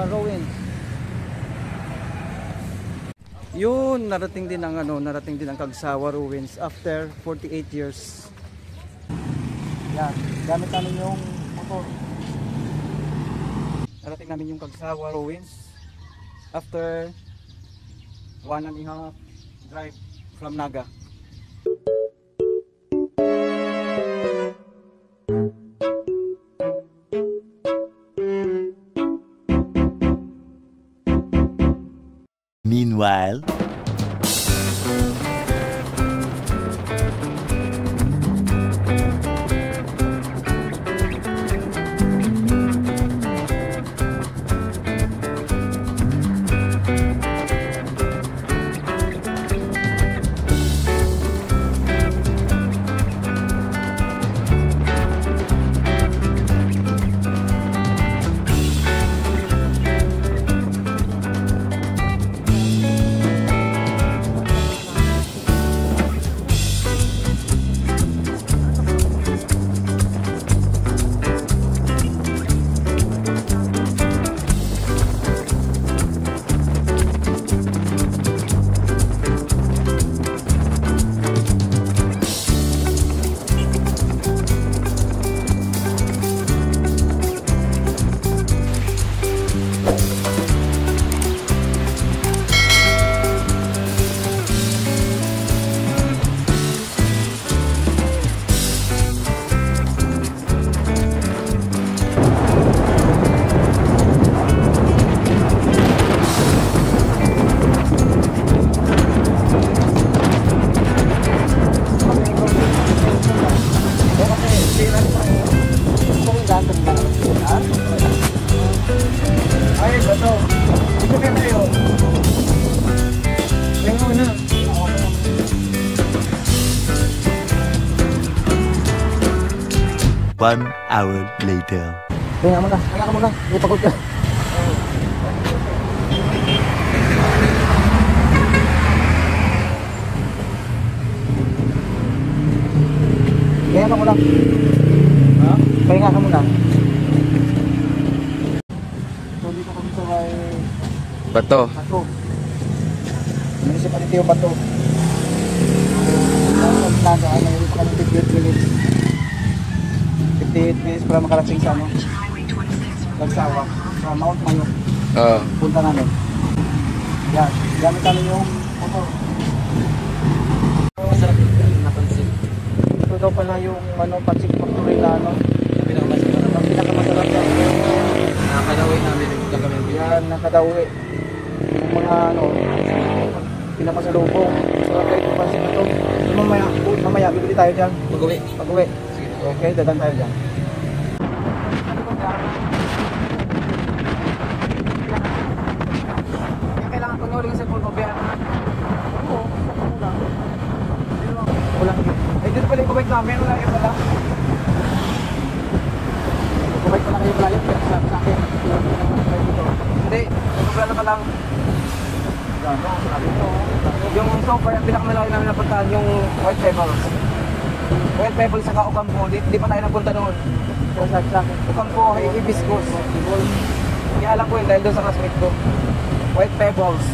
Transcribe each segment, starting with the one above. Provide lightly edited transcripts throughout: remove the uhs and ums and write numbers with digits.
ruins. Yun, narating din ang Kagsawa ruins after 48 years. Yan, gamit namin yung motor. Narating namin yung Kagsawa ruins after 1.5 drive from Naga. Meanwhile, ay, bato. Ito kaya tayo. Kaya nga na. 1 hour later. Kaya mo na. Kaya ka muna. Ipagod ka. Kaya ka muna. Ha? Kaya nga ka muna. Bato. Bato. Municipality yung Bato. Naga, ano, yung kami 58 minutes. 58 minutes para makarating sa ano. Kagsawa. Sa Mount Mayo. Punta namin. Yan. Gamit namin yung motor. Masarap yung napansin. Ito daw pala yung ano, Pansik Factory na ano. Ang pinakamasarap yan. Nakakadawi namin yung gagawin. Yan, nakadawi. Yung mga ano, pinapasalubong. Sarap kayo yung pansin na ito. Mamaya, bibili tayo dyan. Pag-uwi. Pag-uwi. Okay, dadan tayo dyan. Kailangan panoorin sa Pulpo Biyan. Oo, wala. Eh, dito pala yung kubay namin. Wala yung pala. Kubay pala kayo pala yung sa akin. Hindi, wala na palang. Yung software, yung pinakamalayo namin napuntahan yung White Pebbles. White Pebbles saka Ocampo, di pa tayo napunta noon. Ocampo ay Hibiscus. Kaya alam ko yun dahil doon sa classmate ko. White Pebbles.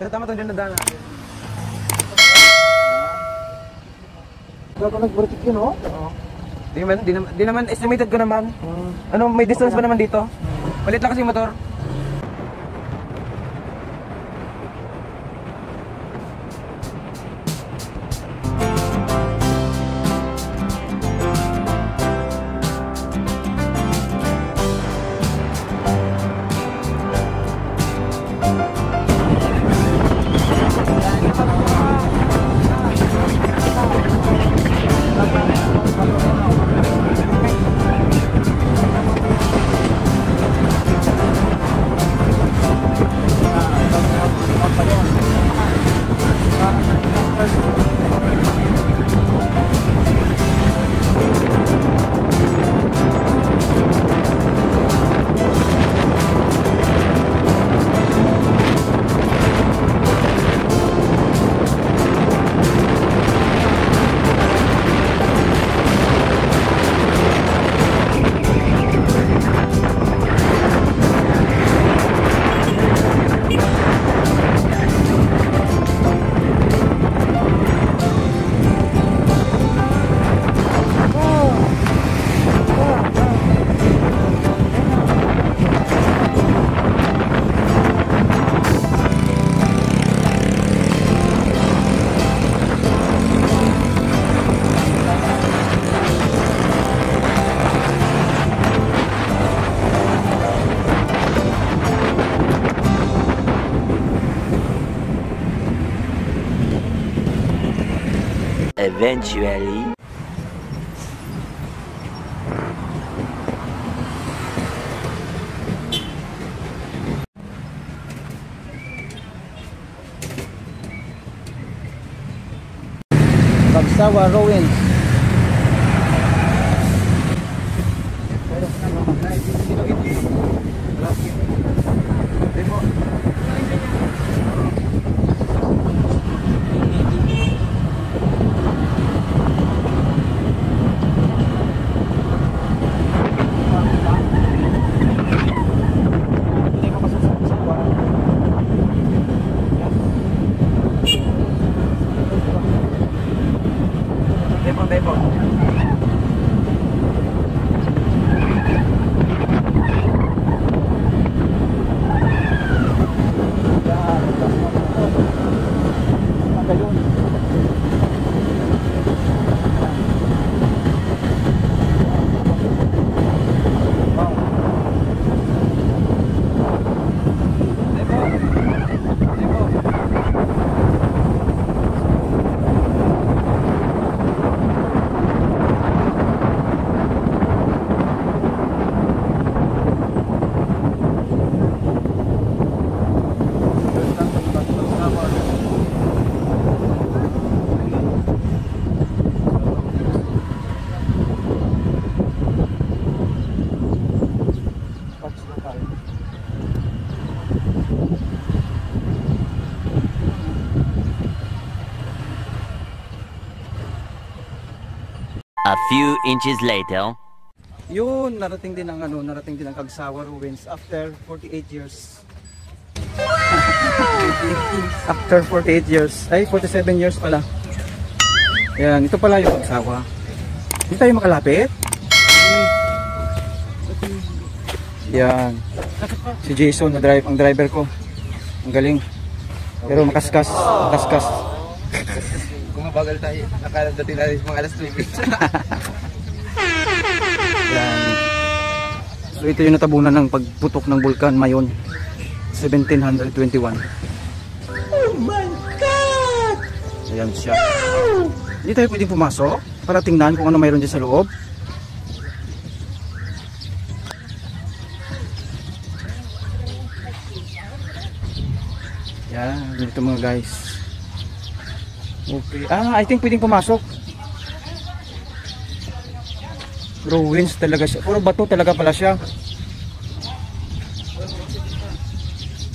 Pero tama itong dyan na daan natin. Gagawa nag-vertic yun, oh? Oo. Di naman, estimated ko naman. Ano, may distance ba naman dito? Malit lang kasi yung motor. Eventually. Bagsawa Ruins. Depo. A few inches later. Yun, narating din ang Kagsawa Ruins after 48 years. After 48 years. Ay, 47 years pala. Yan, ito pala yung Kagsawa. Hindi tayo makalapit. Yan. Si Jason, ang driver ko. Ang galing. Pero makaskas. Kung mabagal tayo, nakadating natin mga alas 9. Yan. So ito yung natabunan ng pagputok ng bulkan Mayon 1721. Oh my God! Ayan siya. Hindi tayo pwedeng pumasok para tingnan kung ano mayroon dyan sa loob. Yan, dito mga guys. Okay. I think pwedeng pumasok. Ruins talaga siya. Puro bato talaga pala siya.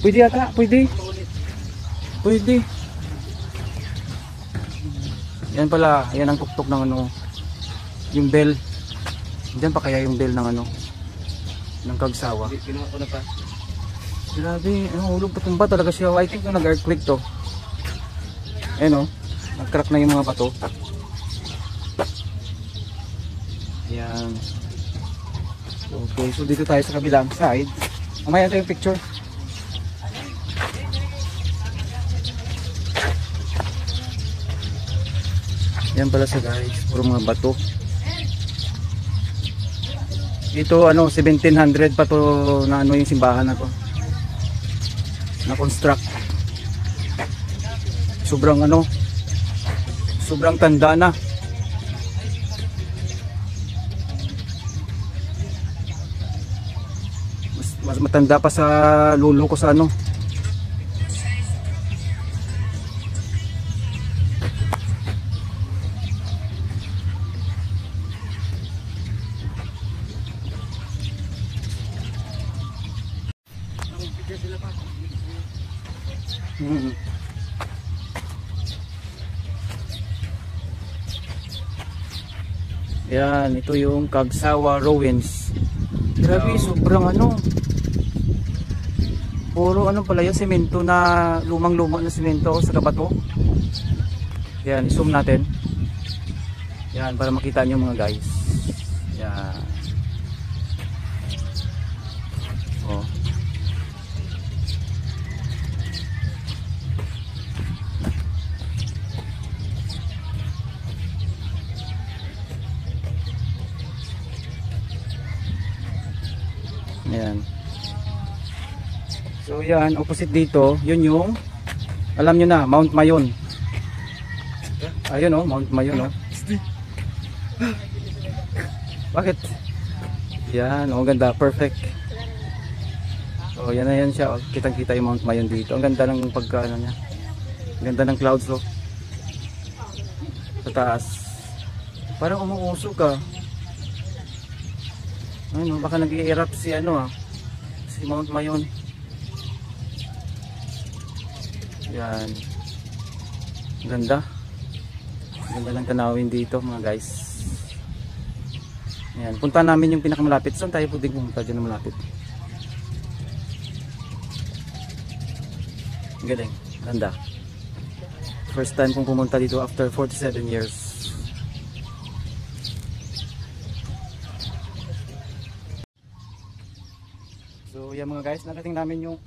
Pwede ata, pwede. Yan pala, yan ang tuktok ng yung bell. Diyan pa kaya yung bell ng Kagsawa. Kinuha ko na pa. Grabe, hulog patumba talaga siya. I think nag-earthquake to. Nag-crack na yung mga bato. Yan. Okay, so dito tayo sa kabilang side. Mamaya tayo yung picture. Yan pala sa guys, puro mga bato. Ito 1700 pa to na yung simbahan na to. Na-construct. Sobrang tanda na. Mas matanda pa sa lolo ko sa Yan, ito yung Kagsawa Ruins. Grabe, sobrang puro pala yung semento na lumang-luma na semento sa kabato. Yan, zoom natin. Yan, para makita nyo mga guys. Yan. Oh. Ayan. So yan, opposite dito, yun yung alam nyo na, Mount Mayon. Ayun oh, Mount Mayon oh. Bakit? Yan, oh, ganda, perfect. So yan na yan siya, oh. Kitang-kita yung Mount Mayon dito. Ang ganda ng pagkaano niya. Ang ganda ng clouds oh. Sa taas. Parang umuusok ka. Ano, baka nag-i-erupt si ano ah. Si Mount Mayon. Yan. Ang ganda. Ang ganda ng tanawin dito mga guys. Yan. Punta namin yung pinakamalapit. Saan tayo pwedeng pumunta dyan na malapit? Galing. Ganda. First time kong pumunta dito after 47 years. So yan mga guys, narating namin yung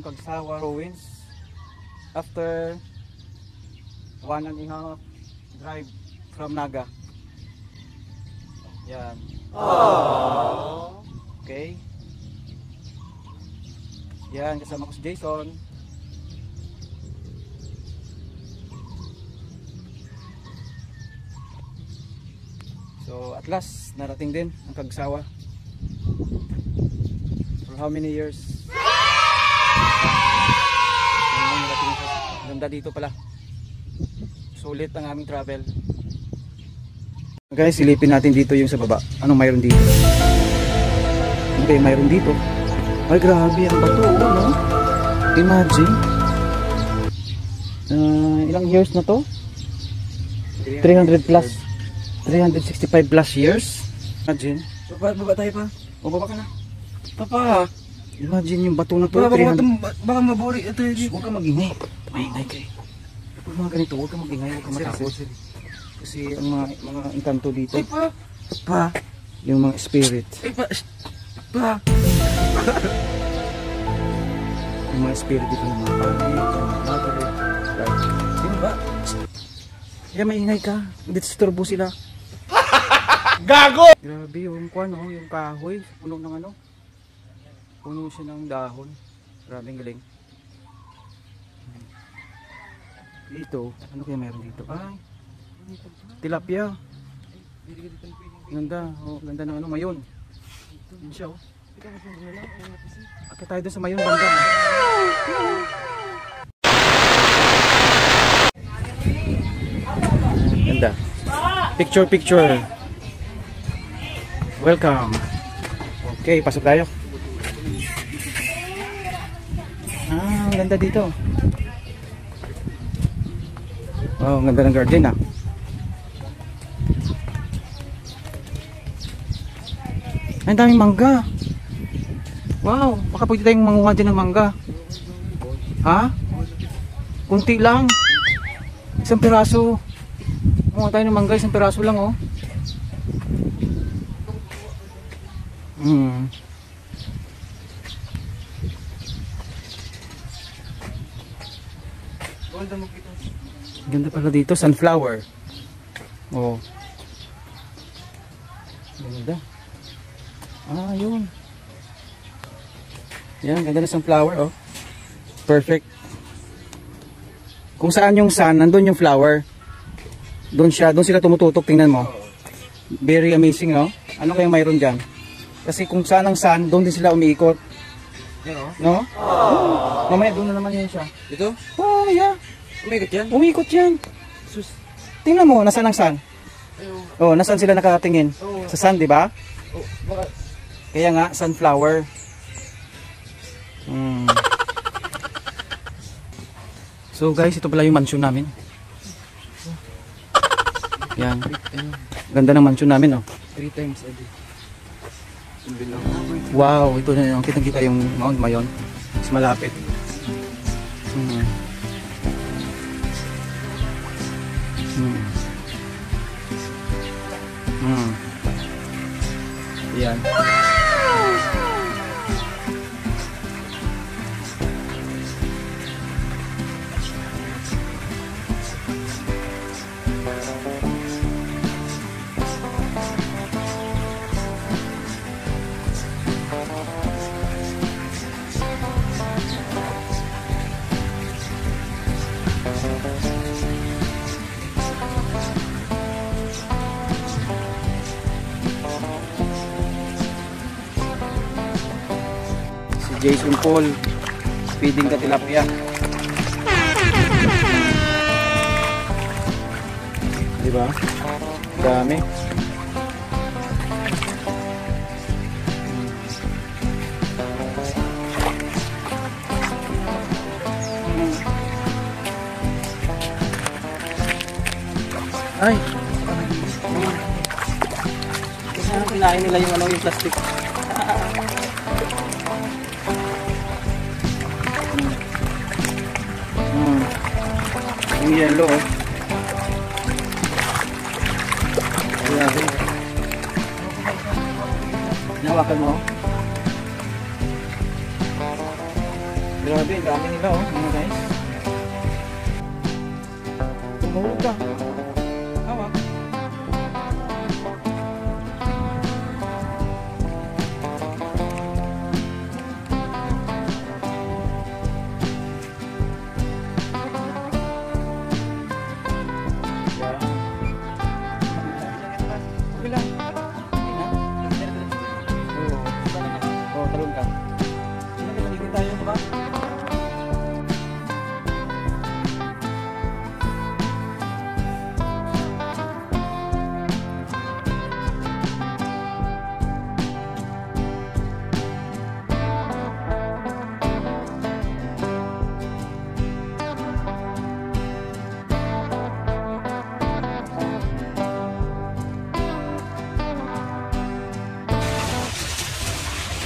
Kagsawa Ruins after 1.5 drive from Naga. Yan. Aww. Okay. Yan, kasama ko si Jason. So at last narating din ang Kagsawa. For how many years? Ganda dito pala. Sulit ang aming travel. Guys, silipin natin dito yung sa baba. Anong mayroon dito? Ano ba yung mayroon dito? Ay grabe ang bato, no? Imagine. Ilang years na to? 300 plus. 365 plus years. Imagine. Baba tayo pa. O baba ka na. Papa. Imagine yung bato na to. Baka maburi. Ito yun. Huwag ka mag-ingay. Maingay kayo. Pag mga ganito, huwag ka mag-ingay. Huwag ka matakot. Kasi ang mga engkanto dito. Ay pa. Pa. Yung mga spirit. Ay pa. Pa. Yung mga spirit dito. Yung mga pangit. Yung mga mother. Sino ba? Kaya maingay ka. Hindi turbo sila. Gago! Grabe yung kuwan, oh, yung kahoy. Puno ng ano. Puno siya ng dahon. Grabe galing. Dito, ano kaya meron dito? Ay, tilapia. Ganda, oh, ganda ng ano, mayon. Yun siya, oh. Akit tayo doon sa mayon, banda. Ganda. Picture, picture. Welcome. Okay, pasok tayo. Ang ganda dito. Wow, ang ganda ng garden ah. Ay, ang daming mangga. Wow, baka pwede tayong manguha dyan ng mangga. Ha? Kunti lang. Isang piraso. Manguha tayo ng mangga, isang piraso lang oh. Ganda pala dito, sunflower. Oh. Ganda. Ah, yun. Yan, ganda na sunflower, oh. Perfect. Kung saan yung sun, nandun yung flower. Doon sila tumututok, tingnan mo. Very amazing, no? Ano kayang mayroon dyan? Kasi kung saan ang sun, doon din sila umiikot. No? Oh. Mamaya doon na naman yun siya. Ito? Oh, yeah. Umikot yan? Umikot yan. Sus. Tingnan mo, nasaan ang sun? Oh, nasaan sila nakatingin? Sa sun, di ba? Kaya nga, sunflower. So guys, ito pala yung mansion namin. Yan. Ganda ng mansion namin, oh. 3 times a day. Wow, ito na yung kitang-kita yung Mount Mayon. Mas malapit. Yan. Jason Paul, feeding ka tilapia. Diba? Dami. Ay! Kasi ano, kinain nila yung ano, yung plastic. Yung yellow, oh. Grabe. Nawakan mo. Grabe, ang dami nila, oh, mga guys. Tumulog ka. Hawak.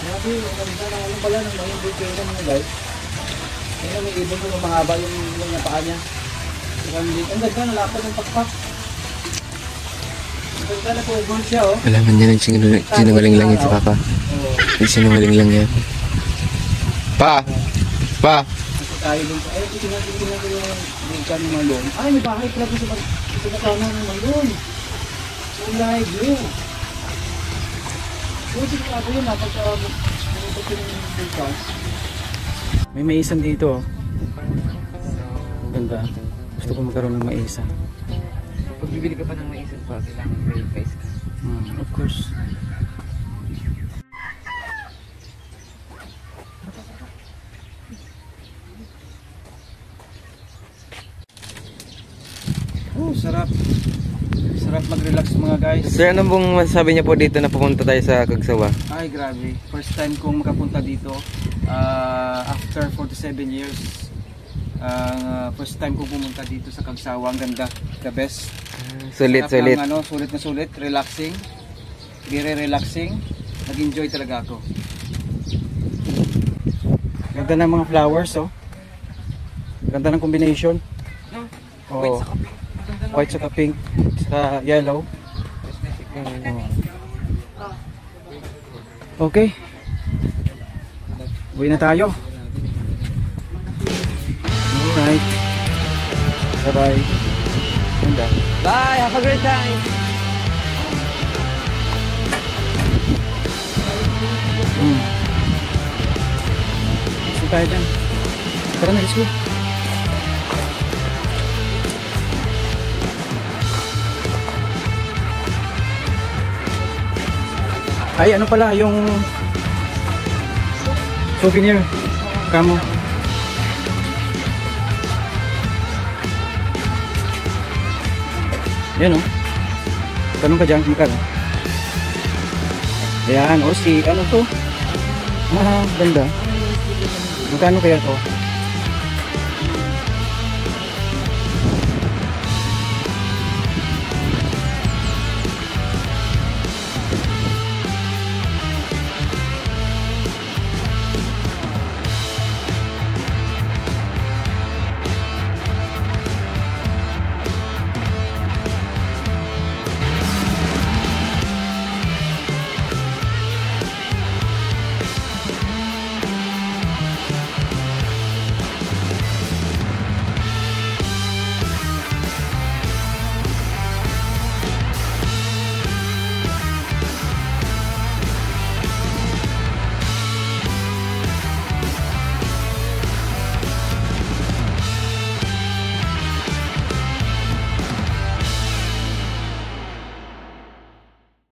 Grabe, ang ganda na ano pala ng mga volcano mga guys. Ayun, may ibon ko mahaba yung paa niya. Ang ganda, nalapad ng pakpak. Ang ganda na po, gold siya, oh. Alaman niya ng sinungaling lang ito, Papa. Yung sinungaling lang yan. Pa! Pa! Kasi tayo dun. Ayun, tingnan ko yung volcano ng Malon. Ay, may bahay pala ko sa volcano ng Malon. Ang live view. Sigurado yun, may maisan dito, oh. Ganda. Gusto ko magkaroon ng maisan. Pag bibili ka pa ng maisan pa, kailangan verify ka. Of course. Oh, sarap. Sarap mag-relax mga guys. Sir, ano pong masasabi niyo po dito na pumunta tayo sa Cagsawa? Ay, grabe. First time kong makapunta dito. After 47 years. First time kong pumunta dito sa Cagsawa. Ang ganda. The best. Sulit, Sarap sulit. ng, ano, sulit na sulit. Relaxing. Very relaxing. Nag-enjoy talaga ako. Ganda ng mga flowers, oh. Ganda ng combination. Oh. White saka pink, saka yellow. Okay. Uwi na tayo. Alright. Bye-bye. Ganda. Bye! Have a great time! Gusto tayo dyan. Tara na, let's go. Ay, ano pala yung souvenir kamo. Yan, oh. Tanong ka dyan, magkano? Ayan, o si, ano to? Ah, ganda. Magkano kaya to?